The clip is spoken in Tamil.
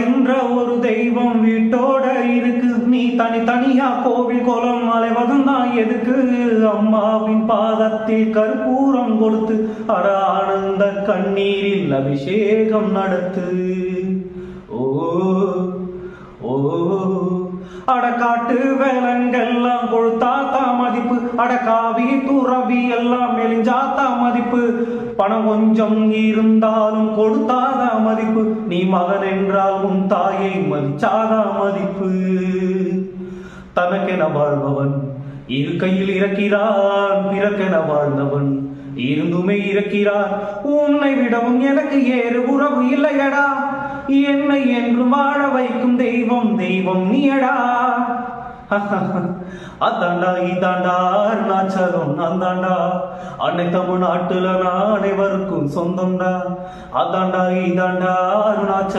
என்ற ஒரு தெய்வம் வீட்டோட இருக்கு. நீ தனியா கோவில் கோலம் அலைவதும் தான் எதுக்கு? அம்மாவின் பாதத்தில் கற்பூரம் கொடுத்து அட ஆனந்த கண்ணீரில் அபிஷேகம் நடத்து. ஓ ஓ அட காட்டு வேலங்கெல்லாம் கொழுத்தாத்தா மதிப்பு, அட காவி துறவி எல்லாம் மெலிஞ்சாத்தா மதிப்பு. பணம் கொஞ்சம் இருந்தாலும் கொடுத்தாதா மதிப்பு, நீ மகன் என்றால் உன் தாயை மதிச்சாதா மதிப்பு. தனக்கென வாழ்பவன் இரு கையில் இறக்கிறான், பிறக்கென வாழ்ந்தவன் இருந்துமே இறக்கிறான். உன்னை விடவும் எனக்கு ஏறு உறவு இல்லையடா, என்னை என்று வாழ வைக்கும் தெய்வம் தெய்வம் நீயடா. அதாண்டா இதாண்டா அருணாச்சலம் நான் தாண்டா, அன்னை தமிழ்நாட்டுல நான் அனைவருக்கும் சொந்தம்டா. அதாண்டா இதாண்டா அருணாச்சலம்.